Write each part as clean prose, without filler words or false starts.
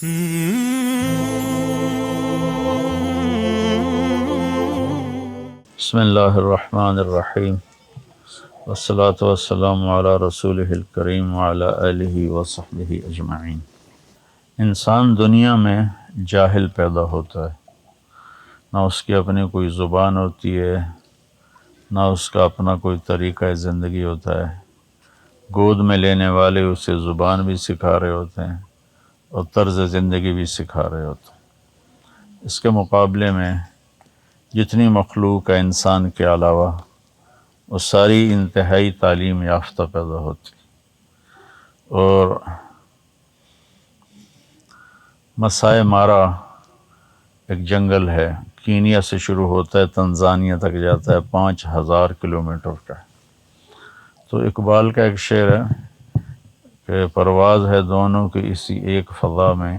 بسم اللہ الرحمن الرحیم والصلاة والسلام علی رسولہ الکریم وعلی آلہ وصحبہ اجمعین۔ انسان دنیا میں جاہل پیدا ہوتا ہے، نہ اس کی اپنی کوئی زبان ہوتی ہے، نہ اس کا اپنا کوئی طریقہ زندگی ہوتا ہے۔ گود میں لینے والے اسے زبان بھی سکھا رہے ہوتے ہیں اور طرز زندگی بھی سکھا رہے ہوتے ہیں۔ اس کے مقابلے میں جتنی مخلوق ہے انسان کے علاوہ، وہ ساری انتہائی تعلیم یافتہ پیدا ہوتی، اور مسائے مارا ایک جنگل ہے، کینیا سے شروع ہوتا ہے، تنزانیہ تک جاتا ہے، 5000 کلومیٹر کا ہے۔ تو اقبال کا ایک شعر ہے کہ پرواز ہے دونوں کی اسی ایک فضا میں،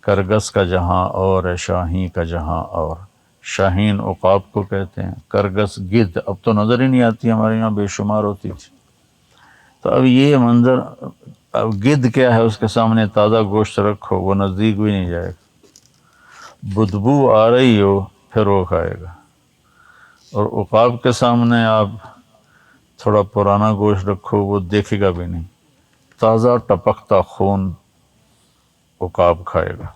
کرگس کا جہاں اور ہے شاہین کا جہاں اور۔ شاہین عقاب کو کہتے ہیں، کرگس گدھ، اب تو نظر ہی نہیں آتی، ہمارے یہاں بے شمار ہوتی تھی۔ تو اب یہ منظر، اب گدھ کیا ہے، اس کے سامنے تازہ گوشت رکھو وہ نزدیک بھی نہیں جائے گا، بدبو آ رہی ہو پھر وہ کھائے گا۔ اور عقاب کے سامنے آپ تھوڑا پرانا گوشت رکھو وہ دیکھے گا بھی نہیں، تازہ ٹپکتا خون عقاب کھائے گا۔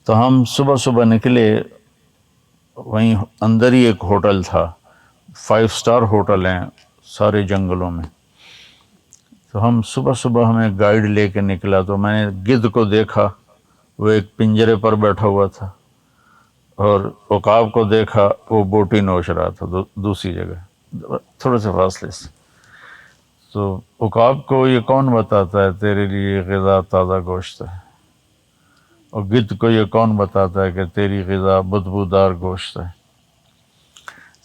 تو ہم صبح صبح نکلے، وہیں اندر ہی ایک ہوٹل تھا، 5 اسٹار ہوٹل ہیں سارے جنگلوں میں۔ تو ہم صبح صبح ہمیں گائیڈ لے کے نکلا، تو میں نے گدھ کو دیکھا، وہ ایک پنجرے پر بیٹھا ہوا تھا، اور عقاب کو دیکھا وہ بوٹی نوش رہا تھا دوسری جگہ تھوڑے سے فاصلے سے۔ تو عقاب کو یہ کون بتاتا ہے تیرے لیے غذا تازہ گوشت ہے، اور گدھ کو یہ کون بتاتا ہے کہ تیری غذا بدبودار گوشت ہے۔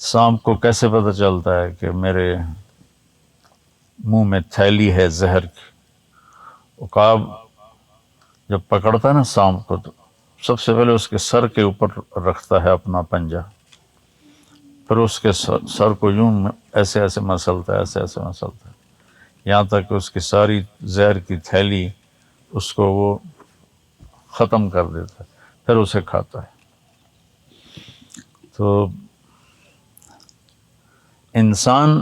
سانپ کو کیسے پتہ چلتا ہے کہ میرے منہ میں تھیلی ہے زہر کی؟ عقاب جب پکڑتا ہے نا سانپ کو، تو سب سے پہلے اس کے سر کے اوپر رکھتا ہے اپنا پنجہ، پھر اس کے سر کو یوں ایسے ایسے مسلتا ہے، ایسے ایسے مسلتا ہے، یہاں تک کہ اس کی ساری زہر کی تھیلی اس کو وہ ختم کر دیتا ہے، پھر اسے کھاتا ہے۔ تو انسان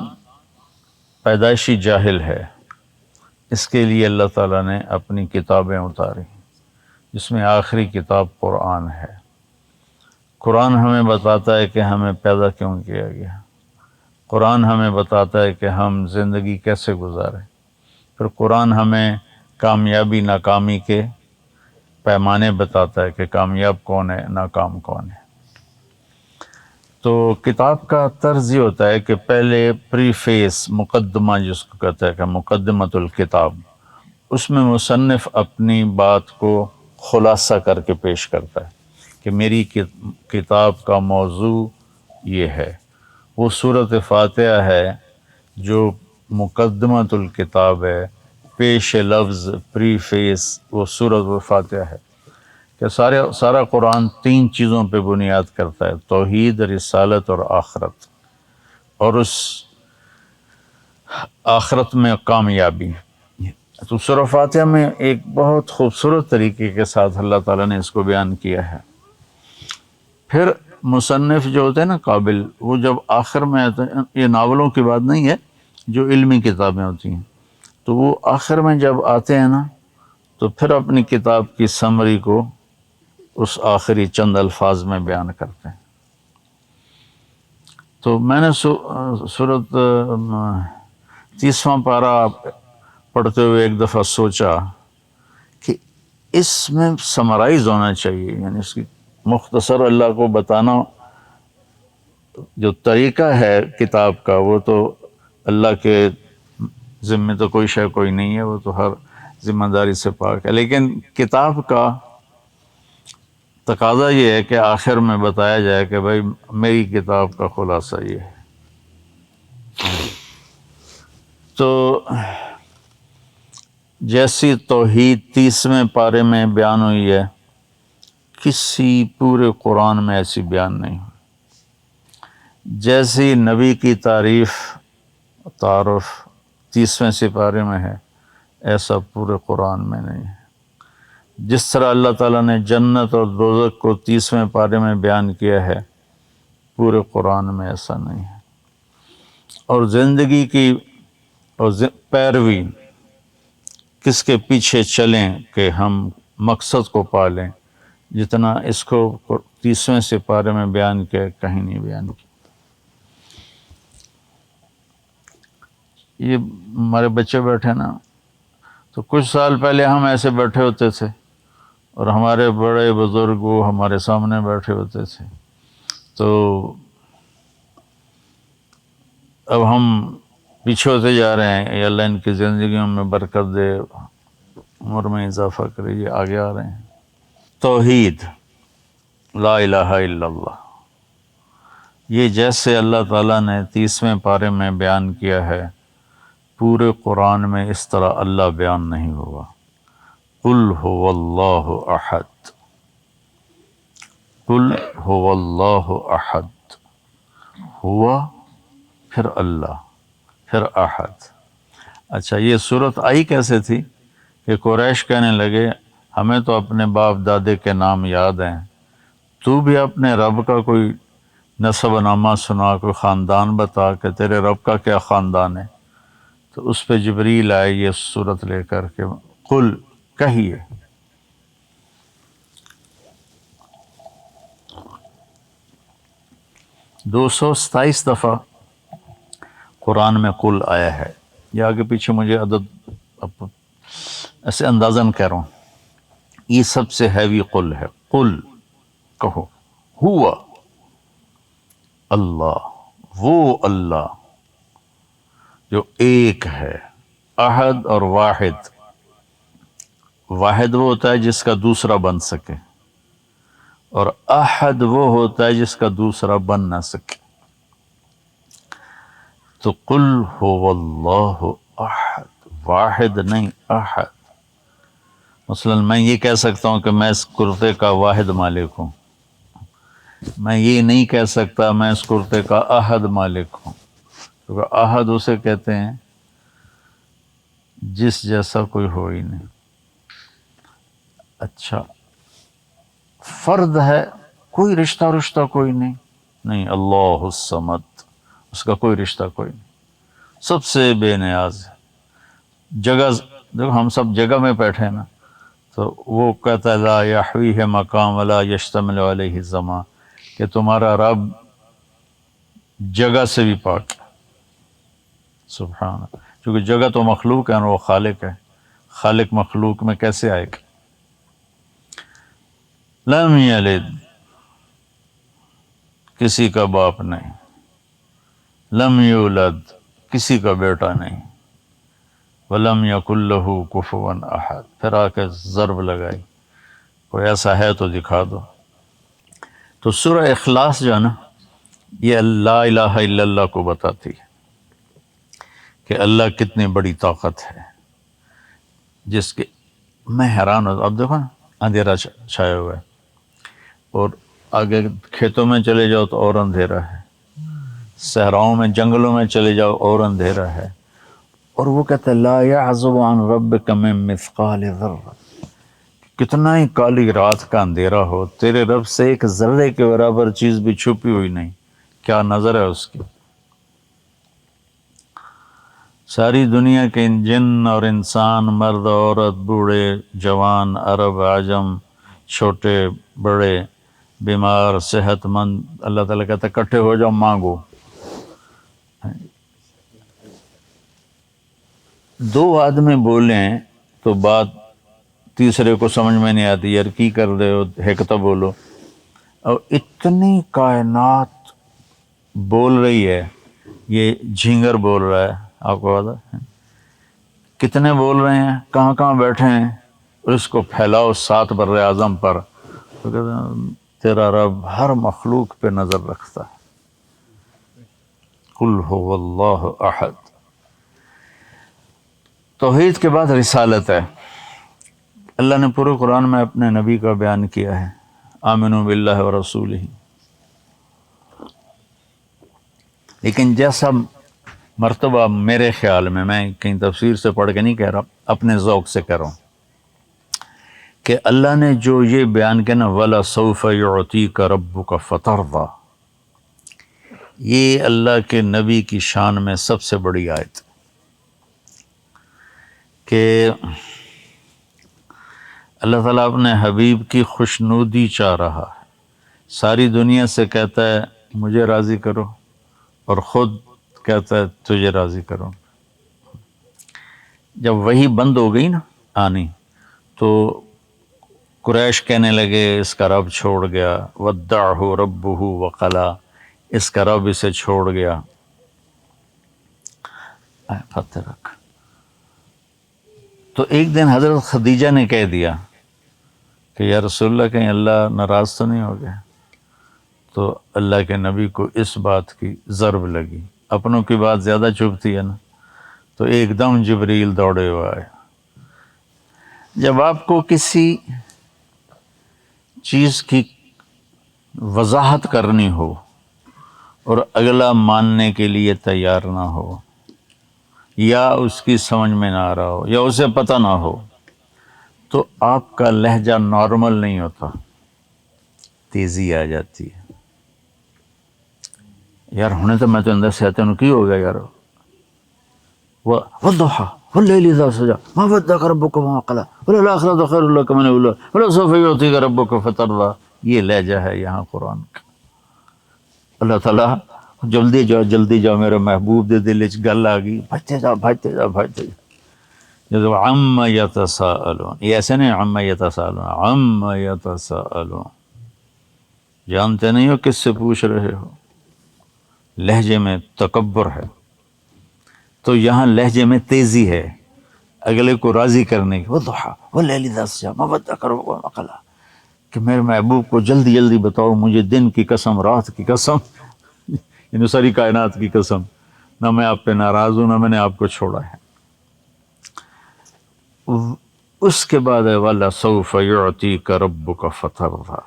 پیدائشی جاہل ہے، اس کے لیے اللہ تعالیٰ نے اپنی کتابیں اتاری، جس میں آخری کتاب قرآن ہے۔ قرآن ہمیں بتاتا ہے کہ ہمیں پیدا کیوں کیا گیا، قرآن ہمیں بتاتا ہے کہ ہم زندگی کیسے گزاریں، پھر قرآن ہمیں کامیابی ناکامی کے پیمانے بتاتا ہے کہ کامیاب کون ہے، ناکام کون ہے۔ تو کتاب کا طرز یہ ہوتا ہے کہ پہلے پری فیس، مقدمہ جس کو کہتا ہے کہ مقدمۃ الکتاب، اس میں مصنف اپنی بات کو خلاصہ کر کے پیش کرتا ہے کہ میری کتاب کا موضوع یہ ہے۔ وہ سورۃ فاتحہ ہے جو مقدمۃ الکتاب ہے، پیش لفظ، پری فیس، وہ سورۃ فاتحہ ہے۔ کہ سارا قرآن 3 چیزوں پہ بنیاد کرتا ہے: توحید، رسالت اور آخرت، اور اس آخرت میں کامیابی۔ تو سورہ فاتحہ میں ایک بہت خوبصورت طریقے کے ساتھ اللہ تعالیٰ نے اس کو بیان کیا ہے۔ پھر مصنف جو ہوتے ہیں نا قابل، وہ جب آخر میں آتے ہیں، یہ ناولوں کی بات نہیں ہے، جو علمی کتابیں ہوتی ہیں، تو وہ آخر میں جب آتے ہیں نا، تو پھر اپنی کتاب کی سمری کو اس آخری چند الفاظ میں بیان کرتے ہیں۔ تو میں نے سورۃ 30واں پارہ پڑھتے ہوئے ایک دفعہ سوچا کہ اس میں سمرائز ہونا چاہیے، یعنی اس کی مختصر اللہ کو بتانا، جو طریقہ ہے کتاب کا وہ تو اللہ کے ذمے تو کوئی شے کوئی نہیں ہے، وہ تو ہر ذمہ داری سے پاک ہے، لیکن کتاب کا تقاضا یہ ہے کہ آخر میں بتایا جائے کہ بھائی میری کتاب کا خلاصہ یہ ہے۔ تو جیسی توحید 30ویں پارے میں بیان ہوئی ہے، کسی پورے قرآن میں ایسی بیان نہیں ہوئی۔ جیسی نبی کی تعارف 30ویں سپارے میں ہے، ایسا پورے قرآن میں نہیں ہے۔ جس طرح اللہ تعالیٰ نے جنت اور دوزخ کو 30ویں پارے میں بیان کیا ہے، پورے قرآن میں ایسا نہیں ہے۔ اور زندگی کی اور پیروی کس کے پیچھے چلیں کہ ہم مقصد کو پالیں، جتنا اس کو 30ویں سپارے میں بیان کیا، کہیں نہیں بیان کیا۔ یہ ہمارے بچے بیٹھے نا، تو کچھ سال پہلے ہم ایسے بیٹھے ہوتے تھے اور ہمارے بڑے بزرگ وہ ہمارے سامنے بیٹھے ہوتے تھے، تو اب ہم پیچھے ہوتے جا رہے ہیں۔ یا اللہ ان کی زندگیوں میں برکت دے، عمر میں اضافہ کرے، یہ آگے آ رہے ہیں۔ توحید، لا الہ الا اللہ، یہ جیسے اللہ تعالیٰ نے 30ویں پارے میں بیان کیا ہے، پورے قرآن میں اس طرح اللہ بیان نہیں ہوا۔ قل هو اللہ احد، قل هو اللہ احد، ہوا پھر اللہ پھر احد۔ اچھا، یہ صورت آئی کیسے تھی کہ قریش کہنے لگے ہمیں تو اپنے باپ دادے کے نام یاد ہیں، تو بھی اپنے رب کا کوئی نسب نامہ سنا، کوئی خاندان بتا کہ تیرے رب کا کیا خاندان ہے۔ تو اس پہ جبریل آئے یہ صورت لے کر کے قل، کہیے۔ دو سو 27 دفعہ قرآن میں قل آیا ہے۔ یہ آگے پیچھے مجھے عدد ایسے اندازاً کہہ رہا ہوں، یہ سب سے ہیوی قل ہے۔ قل، کہو، ہوا اللہ، وہ اللہ جو ایک ہے، احد اور واحد۔ واحد وہ ہوتا ہے جس کا دوسرا بن سکے، اور احد وہ ہوتا ہے جس کا دوسرا بن نہ سکے۔ تو قل هو اللہ احد، واحد نہیں، احد۔ مثلا میں یہ کہہ سکتا ہوں کہ میں اس کرتے کا واحد مالک ہوں، میں یہ نہیں کہہ سکتا میں اس کرتے کا احد مالک ہوں، کیونکہ احد اسے کہتے ہیں جس جیسا کوئی ہو ہی نہیں۔ اچھا، فرد ہے، کوئی رشتہ کوئی نہیں، اللہ الصمد، اس کا کوئی رشتہ کوئی نہیں، سب سے بے نیاز ہے۔ جگہ، دیکھو ہم سب جگہ میں بیٹھے ہیں نا، تو وہ کہتا ہے لا یحویہ مقام ولا یشتمل علیہ زمان، کہ تمہارا رب جگہ سے بھی پاک ہے، سبحان اللہ، کیونکہ جگہ تو مخلوق ہے اور وہ خالق ہے، خالق مخلوق میں کیسے آئے گا؟ لم یلد، کسی کا باپ نہیں، لم یولد، کسی کا بیٹا نہیں، ولم یکن لہ کفوا احد، پھر آ کے ضرب لگائی، کوئی ایسا ہے تو دکھا دو۔ تو سورہ اخلاص جو ہے نا، یہ لا الہ الا اللہ کو بتاتی ہے کہ اللہ کتنی بڑی طاقت ہے، جس کے میں حیران ہوں۔ اب دیکھو نا، اندھیرا چھایا ہوا ہے، اور آگے کھیتوں میں چلے جاؤ تو اور اندھیرا ہے، صحراؤں میں جنگلوں میں چلے جاؤ اور اندھیرا ہے، اور وہ کہتا ہے لا یعزب عن ربک من مثقال ذرہ، کتنا ہی کالی رات کا اندھیرا ہو، تیرے رب سے ایک ذرے کے برابر چیز بھی چھپی ہوئی نہیں، کیا نظر ہے اس کی۔ ساری دنیا کے جن اور انسان، مرد عورت، بوڑھے جوان، عرب عجم، چھوٹے بڑے، بیمار صحت مند، اللہ تعالیٰ کہتا ہے اکٹھے ہو جاؤ، مانگو۔ دو آدمی بولیں تو بات تیسرے کو سمجھ میں نہیں آتی، یار کی کر دے ہو، ایک تو بولو۔ اور اتنی کائنات بول رہی ہے، یہ جھینگر بول رہا ہے، آپ کو پتا ہے کتنے بول رہے ہیں، کہاں کہاں بیٹھے ہیں، اور اس کو پھیلاؤ 7 بر اعظم پر، تو کہتے ہیں تیرا رب ہر مخلوق پہ نظر رکھتا ہے۔ قل هو اللہ احد۔ توحید کے بعد رسالت ہے۔ اللہ نے پورے قرآن میں اپنے نبی کا بیان کیا ہے، آمنوا باللہ ورسولہ، لیکن جیسا مرتبہ میرے خیال میں کہیں تفسیر سے پڑھ کے نہیں کہہ رہا، اپنے ذوق سے کہہ رہا ہوں، کہ اللہ نے جو یہ بیان کیا نا وَلَسَوْفَ يُعْطِيكَ رَبُّكَ فَتَرْضَى، یہ اللہ کے نبی کی شان میں سب سے بڑی آیت کہ اللہ تعالیٰ اپنے حبیب کی خوشنودی چاہ رہا ہے، ساری دنیا سے کہتا ہے مجھے راضی کرو، اور خود کہتا ہے تجھے راضی کرو۔ جب وہی بند ہو گئی نا آنی، تو قریش کہنے لگے اس کا رب چھوڑ گیا، وَدَّعَهُ رَبُّهُ وَقَلَا، اس کا رب اسے چھوڑ گیا۔ پتہ رکھ تو ایک دن حضرت خدیجہ نے کہہ دیا کہ یا رسول اللہ کہیں اللہ ناراض تو نہیں ہو گیا؟ تو اللہ کے نبی کو اس بات کی ضرب لگی، اپنوں کی بات زیادہ چبھتی ہے نا، تو ایک دم جبریل دوڑے ہوئے آئے۔ جب آپ کو کسی چیز کی وضاحت کرنی ہو اور اگلا ماننے کے لیے تیار نہ ہو، یا اس کی سمجھ میں نہ آ رہا ہو، یا اسے پتہ نہ ہو، تو آپ کا لہجہ نارمل نہیں ہوتا، تیزی آ جاتی ہے۔ یار ہونے تو میں تو اندر سے آتے ہوں کی ہو گیا یار، وَالضُّحَىٰ وَاللَّيْلِ إِذَا سَجَىٰ مَا وَدَّعَكَ رَبُّكَ وَمَا قَلَىٰ وَلَلْآخِرَةُ خَيْرٌ لَكَ مِنَ الْأُولَىٰ وَلَسَوْفَ يُعْطِيكَ رَبُّكَ فَتَرْضَىٰ، یہ لہجہ ہے یہاں قرآن کا۔ اللہ تعالیٰ جلدی جاؤ جلدی جاؤ میرے محبوب دے دل وچ گل آ گئی، بھجتے جاؤ بھجتے جاؤ بھجتے جاؤ۔ جب عَمَّ يَتَسَاءَلُونَ، یہ ایسے نہیں عَمَّ يَتَسَاءَلُونَ، عَمَّ يَتَسَاءَلُونَ، جانتے نہیں ہو کس سے پوچھ رہے ہو، لہجے میں تکبر ہے۔ تو یہاں لہجے میں تیزی ہے، اگلے کو راضی کرنے کی، وَالضُّحَىٰ وَاللَّيْلِ إِذَا سَجَىٰ مَا وَدَّعَكَ رَبُّكَ وَمَا قَلَىٰ، کہ میرے محبوب کو جلدی جلدی بتاؤ مجھے دن کی قسم، رات کی قسم، یعنی ساری کائنات کی قسم، نہ میں آپ پہ ناراض ہوں نہ میں نے آپ کو چھوڑا ہے۔ اس کے بعد ہے وَلَسَوْفَ يُعْطِيكَ رَبُّكَ فَتَرْضَىٰ۔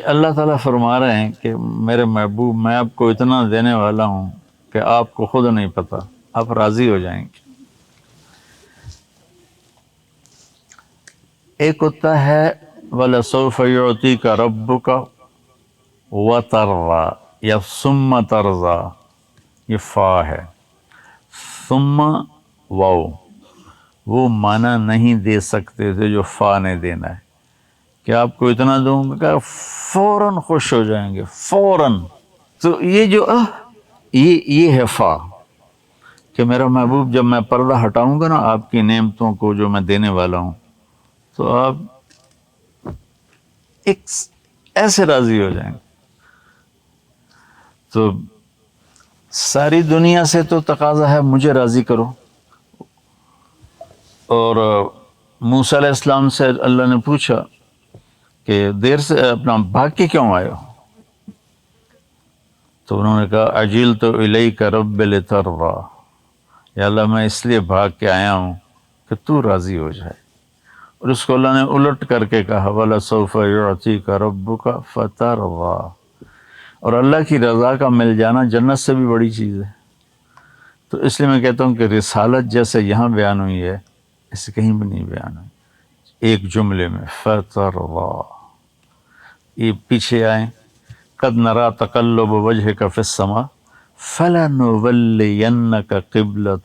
اللہ تعالیٰ فرما رہے ہیں کہ میرے محبوب میں آپ کو اتنا دینے والا ہوں کہ آپ کو خود نہیں پتہ، آپ راضی ہو جائیں گے۔ ایک ہوتا ہے وَلَسَوْفَ يُعْطِيكَ رَبُّكَ وَتَرْضَىٰ یا ثُمَّ تَرْضَىٰ، یہ فا ہے، ثم واو، وہ معنی نہیں دے سکتے تھے جو فا نے دینا ہے، کہ آپ کو اتنا دوں گا کہ فوراً خوش ہو جائیں گے، فوراً۔ تو یہ جو یہ ہے فا، کہ میرا محبوب جب میں پردہ ہٹاؤں گا نا آپ کی نعمتوں کو جو میں دینے والا ہوں، تو آپ ایک ایسے راضی ہو جائیں گے۔ تو ساری دنیا سے تو تقاضا ہے مجھے راضی کرو، اور موسیٰ علیہ السلام سے اللہ نے پوچھا کہ دیر سے اپنا بھاگ کے کیوں آئے ہو؟ تو انہوں نے کہا عجلت الیک رب لترضیٰ، یا اللہ میں اس لیے بھاگ کے آیا ہوں کہ تو راضی ہو جائے۔ اور اس کو اللہ نے الٹ کر کے کہا وَلَسَوْفَ يُعْطِيكَ رَبُّكَ فَتَرْضَىٰ، اور اللہ کی رضا کا مل جانا جنت سے بھی بڑی چیز ہے۔ تو اس لیے میں کہتا ہوں کہ رسالت جیسے یہاں بیان ہوئی ہے اسے کہیں بھی نہیں بیان ہوئی، ایک جملے میں فَتَرْضَىٰ۔ یہ پیچھے آئیں قد نرا تقلب وجهك في السماء فلنولينك قبلة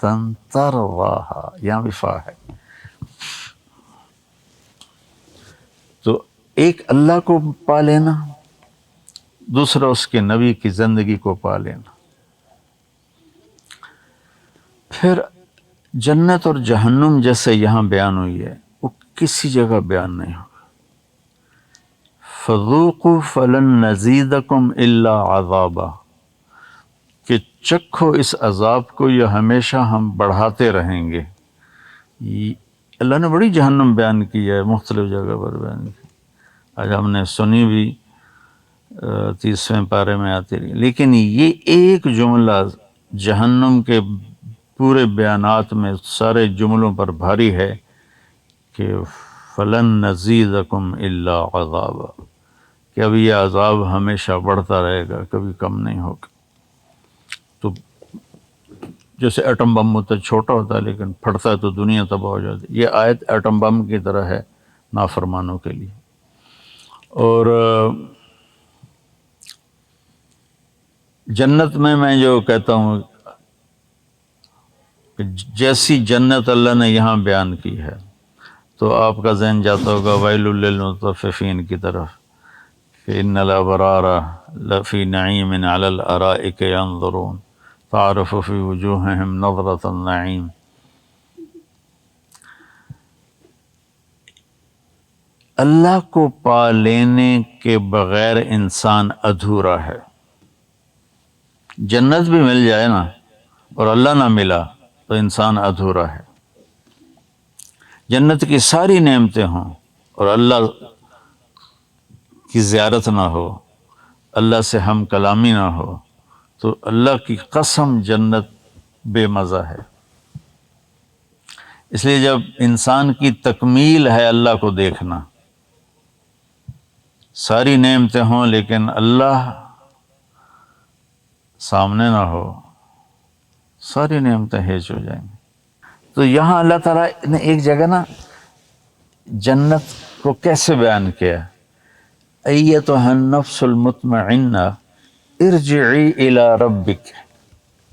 ترضاها، یہاں بھی فا ہے۔ تو ایک اللہ کو پا لینا، دوسرا اس کے نبی کی زندگی کو پا لینا۔ پھر جنت اور جہنم جیسے یہاں بیان ہوئی ہے وہ کسی جگہ بیان نہیں ہوگا۔ فَذُوقُوا فَلَن نَّزِيدَكُمْ إِلَّا عَذَابًا، کہ چکھو اس عذاب کو یا ہمیشہ ہم بڑھاتے رہیں گے۔ اللہ نے بڑی جہنم بیان کی ہے، مختلف جگہ پر بیان کی، آج ہم نے سنی بھی 30ویں پارے میں آتی رہی، لیکن یہ ایک جملہ جہنم کے پورے بیانات میں سارے جملوں پر بھاری ہے کہ فَلَن نَّزِيدَكُمْ إِلَّا عَذَابًا، کہ اب یہ عذاب ہمیشہ بڑھتا رہے گا، کبھی کم نہیں ہوگا۔ تو جیسے ایٹم بم ہوتا ہے، چھوٹا ہوتا ہے لیکن پھٹتا ہے تو دنیا تباہ ہو جاتی ہے، یہ آیت ایٹم بم کی طرح ہے، نافرمانوں کے لیے۔ اور جنت میں جو کہتا ہوں کہ جیسی جنت اللہ نے یہاں بیان کی ہے تو آپ کا ذہن جاتا ہوگا ویل للمطففین کی طرف کہ ان الابرار لفی نعیم علی الارائک ینظرون تعرف فی وجوہہم نظرۃ النعیم۔ اللہ کو پا لینے کے بغیر انسان ادھورا ہے۔ جنت بھی مل جائے نا اور اللہ نہ ملا تو انسان ادھورا ہے۔ جنت کی ساری نعمتیں ہوں اور اللہ کی زیارت نہ ہو، اللہ سے ہم کلامی نہ ہو، تو اللہ کی قسم جنت بے مزہ ہے۔ اس لیے جب انسان کی تکمیل ہے اللہ کو دیکھنا، ساری نعمتیں ہوں لیکن اللہ سامنے نہ ہو، ساری نعمتیں ہیج ہو جائیں گی۔ تو یہاں اللہ تعالیٰ نے ایک جگہ نا جنت کو کیسے بیان کیا، ایتھا النفس المطمئنہ ارجعی الی ربک،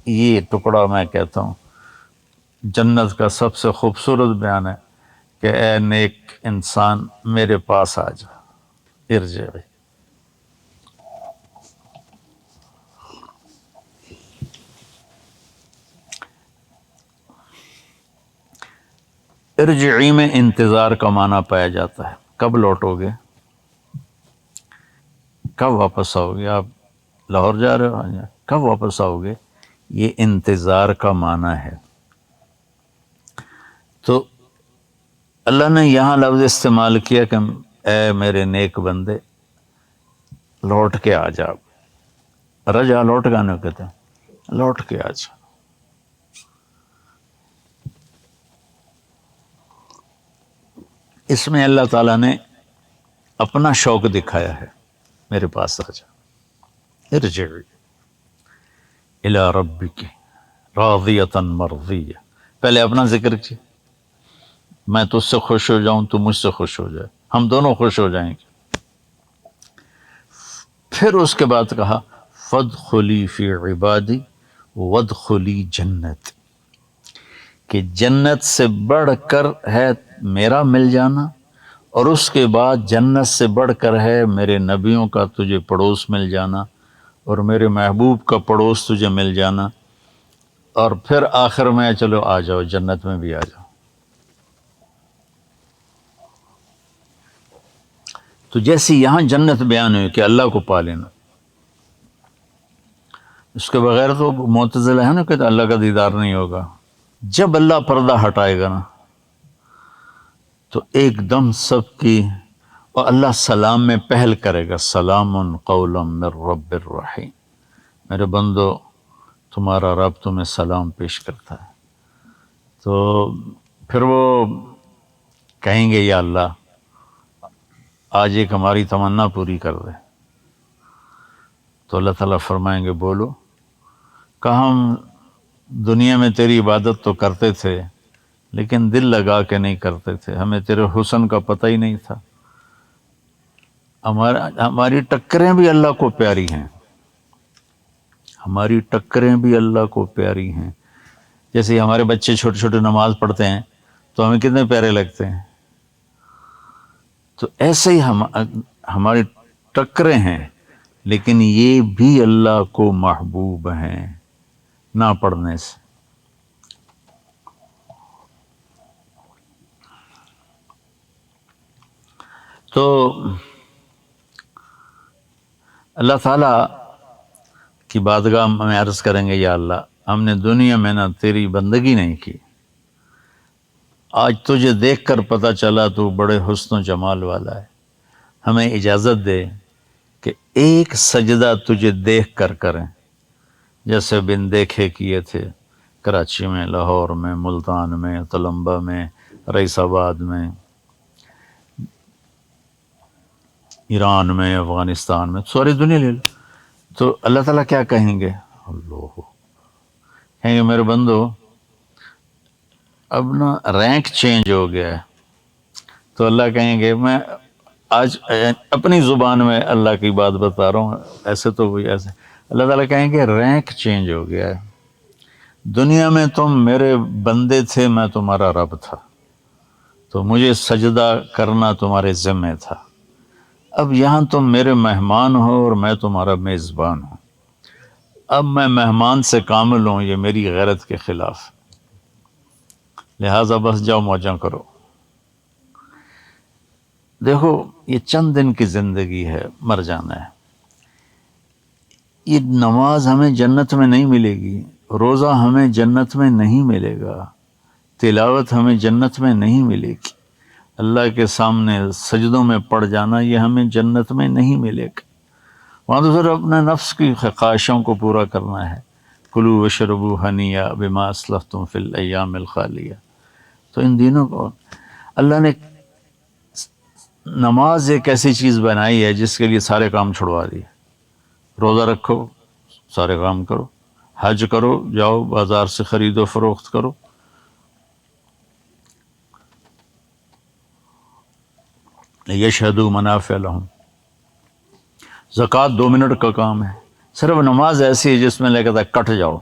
یہ ٹکڑا میں کہتا ہوں جنت کا سب سے خوبصورت بیان ہے کہ اے نیک انسان میرے پاس آ جا، ارجعی۔ ارجعی میں انتظار کا معنی پایا جاتا ہے، کب لوٹو گے، کب واپس آؤ گے، آپ لاہور جا رہے ہو کب واپس آؤ گے، یہ انتظار کا معنی ہے۔ تو اللہ نے یہاں لفظ استعمال کیا کہ اے میرے نیک بندے لوٹ کے آ جا، رجا لوٹ گانے کہتے ہیں، لوٹ کے آ جا۔ اس میں اللہ تعالیٰ نے اپنا شوق دکھایا ہے، میرے پاس آ جا، ارجعی الی ربک راضیۃ مرضیہ، پہلے اپنا ذکر کیا، میں تجھ سے خوش ہو جاؤں تو مجھ سے خوش ہو جائے، ہم دونوں خوش ہو جائیں گے۔ پھر اس کے بعد کہا فادخلی فی عبادی وادخلی جنت، کہ جنت سے بڑھ کر ہے میرا مل جانا، اور اس کے بعد جنت سے بڑھ کر ہے میرے نبیوں کا تجھے پڑوس مل جانا، اور میرے محبوب کا پڑوس تجھے مل جانا، اور پھر آخر میں چلو آ جاؤ جنت میں بھی آ جاؤ۔ تو جیسی یہاں جنت بیان ہوئی کہ اللہ کو پا لینا، اس کے بغیر تو معتزلہ ہے نا کہ اللہ کا دیدار نہیں ہوگا۔ جب اللہ پردہ ہٹائے گا نا تو ایک دم سب کی، اور اللہ سلام میں پہل کرے گا، سلام قولا من رب الرحیم، میرے بندو تمہارا رب تمہیں سلام پیش کرتا ہے۔ تو پھر وہ کہیں گے یا اللہ آج ایک ہماری تمنا پوری کر دے، تو اللہ تعالیٰ فرمائیں گے بولو، کہ ہم دنیا میں تیری عبادت تو کرتے تھے لیکن دل لگا کے نہیں کرتے تھے، ہمیں تیرے حسن کا پتہ ہی نہیں تھا، ہماری ٹکریں بھی اللہ کو پیاری ہیں، ہماری ٹکریں بھی اللہ کو پیاری ہیں۔ جیسے ہمارے بچے چھوٹے چھوٹے نماز پڑھتے ہیں تو ہمیں کتنے پیارے لگتے ہیں، تو ایسے ہی ہماری ٹکریں ہیں لیکن یہ بھی اللہ کو محبوب ہیں نہ پڑھنے سے۔ تو اللہ تعالیٰ کی بارگاہ میں عرض کریں گے یا اللہ ہم نے دنیا میں نہ تیری بندگی نہیں کی، آج تجھے دیکھ کر پتہ چلا تو بڑے حسن و جمال والا ہے، ہمیں اجازت دے کہ ایک سجدہ تجھے دیکھ کر کریں، جیسے بن دیکھے کیے تھے کراچی میں، لاہور میں، ملتان میں، تلمبہ میں، رئیس آباد میں، ایران میں، افغانستان میں، ساری دنیا لے لو۔ تو اللہ تعالیٰ کیا کہیں گے، اللہ کہیں گے میرے بندو اب نا رینک چینج ہو گیا ہے، تو اللہ کہیں گے میں آج اپنی زبان میں اللہ کی بات بتا رہا ہوں، ایسے تو وہی ایسے اللہ تعالیٰ کہیں گے رینک چینج ہو گیا ہے، دنیا میں تم میرے بندے تھے، میں تمہارا رب تھا، تو مجھے سجدہ کرنا تمہارے ذمہ تھا، اب یہاں تم میرے مہمان ہو اور میں تمہارا میزبان ہوں، اب میں مہمان سے کامل ہوں، یہ میری غیرت کے خلاف، لہٰذا بس جاؤ موجاں کرو۔ دیکھو یہ چند دن کی زندگی ہے، مر جانا ہے۔ یہ نماز ہمیں جنت میں نہیں ملے گی، روزہ ہمیں جنت میں نہیں ملے گا، تلاوت ہمیں جنت میں نہیں ملے گی، اللہ کے سامنے سجدوں میں پڑ جانا یہ ہمیں جنت میں نہیں ملے گا۔ وہاں تو صرف اپنے نفس کی خواہشوں کو پورا کرنا ہے، کلوا واشربوا ہنیئا بما اسلفتم فی الایام الخالیہ۔ تو ان دنوں کو اللہ نے نماز ایک ایسی چیز بنائی ہے جس کے لیے سارے کام چھڑوا دیے، روزہ رکھو، سارے کام کرو، حج کرو، جاؤ بازار سے خرید و فروخت کرو، یشہدوا منافع لہم، زکوٰۃ 2 منٹ کا کام ہے، صرف نماز ایسی ہے جس میں لے کہتا ہے کٹ جاؤ،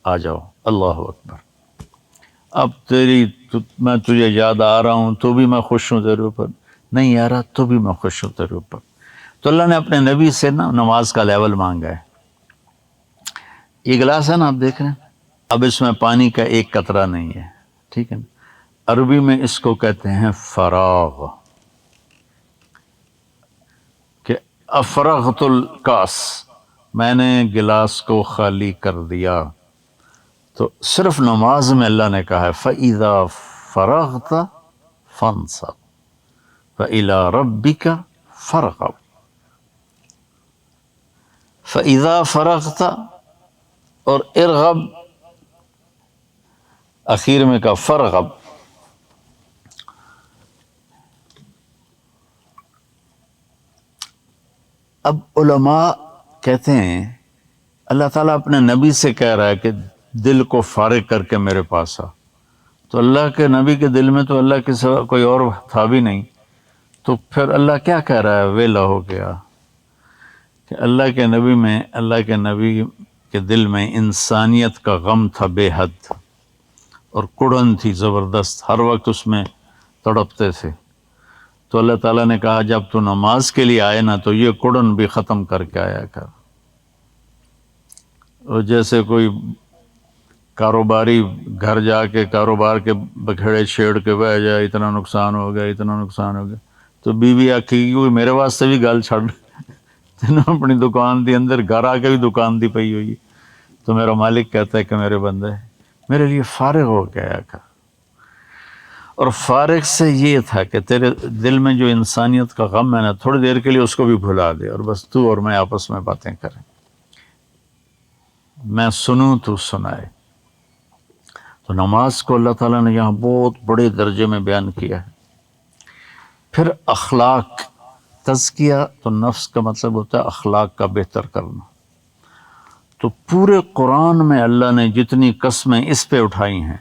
آ جاؤ، اللہ اکبر، اب میں تجھے یاد آ رہا ہوں تو بھی میں خوش ہوں تیرے اوپر، نہیں آ رہا تو بھی میں خوش ہوں تیرے اوپر۔ تو اللہ نے اپنے نبی سے نا نماز کا لیول مانگا ہے۔ یہ گلاس ہے نا آپ دیکھ رہے ہیں، اب اس میں پانی کا ایک قطرہ نہیں ہے، ٹھیک ہے نا، عربی میں اس کو کہتے ہیں فراغ، کہ افرغت الکاس، میں نے گلاس کو خالی کر دیا۔ تو صرف نماز میں اللہ نے کہا ہے فَإِذَا فَرَغْتَ فَانْصَبْ فَإِلَىٰ رَبِّكَ فَارْغَب، فَإِذَا فَرَغْتَ اور ارغب اخیر میں کا فرغب۔ اب علماء کہتے ہیں اللہ تعالیٰ اپنے نبی سے کہہ رہا ہے کہ دل کو فارغ کر کے میرے پاس آ، تو اللہ کے نبی کے دل میں تو اللہ کے سوا کوئی اور تھا بھی نہیں، تو پھر اللہ کیا کہہ رہا ہے ویلا ہو گیا کہ اللہ کے نبی میں، اللہ کے نبی کے دل میں انسانیت کا غم تھا بے حد، اور کڑن تھی زبردست، ہر وقت اس میں تڑپتے تھے۔ تو اللہ تعالیٰ نے کہا جب تو نماز کے لیے آئے نا تو یہ کڑن بھی ختم کر کے آیا کر۔ اور جیسے کوئی کاروباری گھر جا کے کاروبار کے بکھیڑے چھیڑ کے بہ جائے، اتنا نقصان ہو گیا، اتنا نقصان ہو گیا، تو بیوی آکھے گی میرے واسطے بھی گل چھڑ، تینوں اپنی دکان دی اندر گھر آ کے بھی دکان دی پئی ہوئی، تو میرا مالک کہتا ہے کہ میرے بندے میرے لیے فارغ ہو کے آیا کر۔ اور فارغ سے یہ تھا کہ تیرے دل میں جو انسانیت کا غم ہے نا، تھوڑی دیر کے لیے اس کو بھی بھلا دے، اور بس تو اور میں آپس میں باتیں کریں، میں سنوں تو سنائے۔ تو نماز کو اللہ تعالیٰ نے یہاں بہت بڑے درجے میں بیان کیا ہے۔ پھر اخلاق، تزکیہ تو نفس کا مطلب ہوتا ہے اخلاق کا بہتر کرنا۔ تو پورے قرآن میں اللہ نے جتنی قسمیں اس پہ اٹھائی ہیں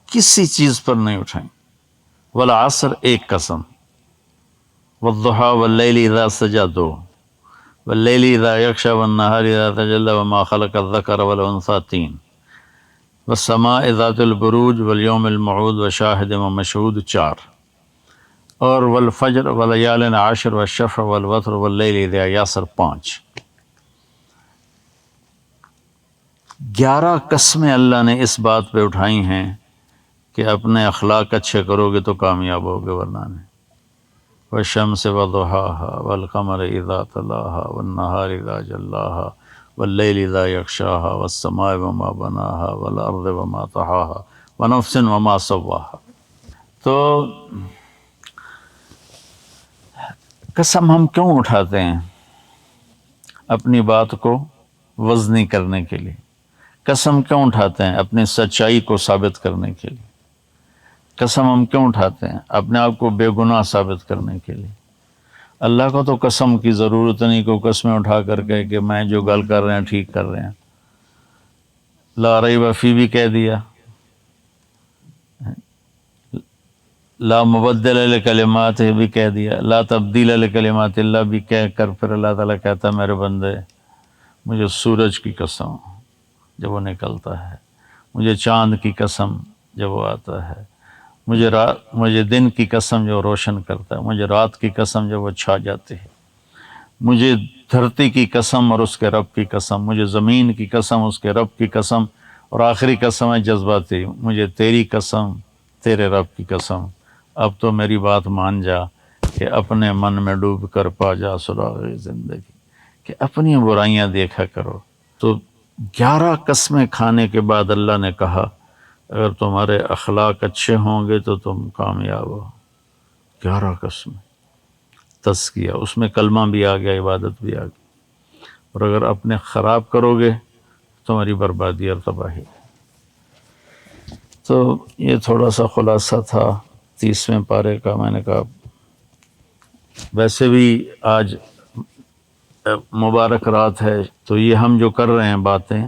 کسی چیز پر نہیں اٹھائیں۔ والعصر ایک قسم، والضحیٰ واللیل اذا سجا 2، واللیل اذا یغشی والنہار اذا تجلی وما خلق الذکر والانثی 3، والسماء ذات البروج والیوم الموعود وشاہد ومشہود 4، اور والفجر ولیال عشر والشفع والوتر واللیل اذا یسر 5۔ 11 قسمیں اللہ نے اس بات پہ اٹھائی ہیں کہ اپنے اخلاق اچھے کرو گے تو کامیاب ہوگے، ورنہ نہیں۔ والشمس وضحاها والقمر اذا تلاها والنہار اذا جلاها واللیل اذا یغشاها والسماء وما بناها والارض وما طحاها ونفس وما سواها۔ تو قسم ہم کیوں اٹھاتے ہیں؟ اپنی بات کو وزنی کرنے کے لیے۔ قسم کیوں اٹھاتے ہیں؟ اپنی سچائی کو ثابت کرنے کے لیے۔ قسم ہم کیوں اٹھاتے ہیں؟ اپنے آپ کو بے گناہ ثابت کرنے کے لیے۔ اللہ کو تو قسم کی ضرورت نہیں، کوئی قسمیں اٹھا کر کے کہ میں جو گل کر رہے ہیں ٹھیک کر رہے ہیں، لا ریب فی بھی کہہ دیا، لا مبدل لکلمات بھی کہہ دیا، لا تبدیل لکلمات اللہ بھی کہہ کر پھر اللہ تعالیٰ کہتا ہے میرے بندے مجھے سورج کی قسم جب وہ نکلتا ہے، مجھے چاند کی قسم جب وہ آتا ہے، مجھے دن کی قسم جو روشن کرتا ہے، مجھے رات کی قسم جب وہ چھا جاتی ہے، مجھے دھرتی کی قسم اور اس کے رب کی قسم، مجھے زمین کی قسم اس کے رب کی قسم، اور آخری قسم ہے جذباتی، مجھے تیری قسم تیرے رب کی قسم، اب تو میری بات مان جا کہ اپنے من میں ڈوب کر پا جا سراغ زندگی، کہ اپنی برائیاں دیکھا کرو۔ تو 11 قسمیں کھانے کے بعد اللہ نے کہا اگر تمہارے اخلاق اچھے ہوں گے تو تم کامیاب ہو۔ 11 قسمیں تزکیہ، اس میں کلمہ بھی آ گیا، عبادت بھی آ گئی، اور اگر اپنے خراب کرو گے تمہاری بربادی اور تباہی۔ تو یہ تھوڑا سا خلاصہ تھا 30ویں پارے کا۔ میں نے کہا ویسے بھی آج مبارک رات ہے، تو یہ ہم جو کر رہے ہیں باتیں،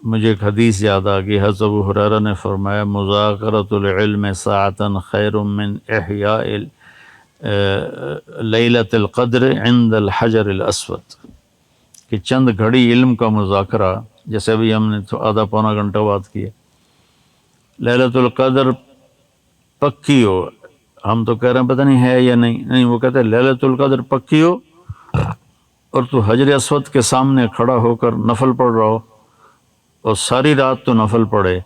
مجھے ایک حدیث یاد آ گئی، حضرت ابو ہریرہ نے فرمایا مذاکرۃ العلم ساعۃ خیر من احیاء لیلۃ القدر عند الحجر الاسود، کہ چند گھڑی علم کا مذاکرہ، جیسے ابھی ہم نے تو آدھا پونا گھنٹہ بات کی ہے، لیلۃ القدر پکی ہو، ہم تو کہہ رہے ہیں پتہ نہیں ہے یا نہیں، وہ کہتے ہیں لیلۃ القدر پکی ہو اور تو حجر اسود کے سامنے کھڑا ہو کر نفل پڑھ رہا ہو، اور ساری رات تو نفل پڑھے،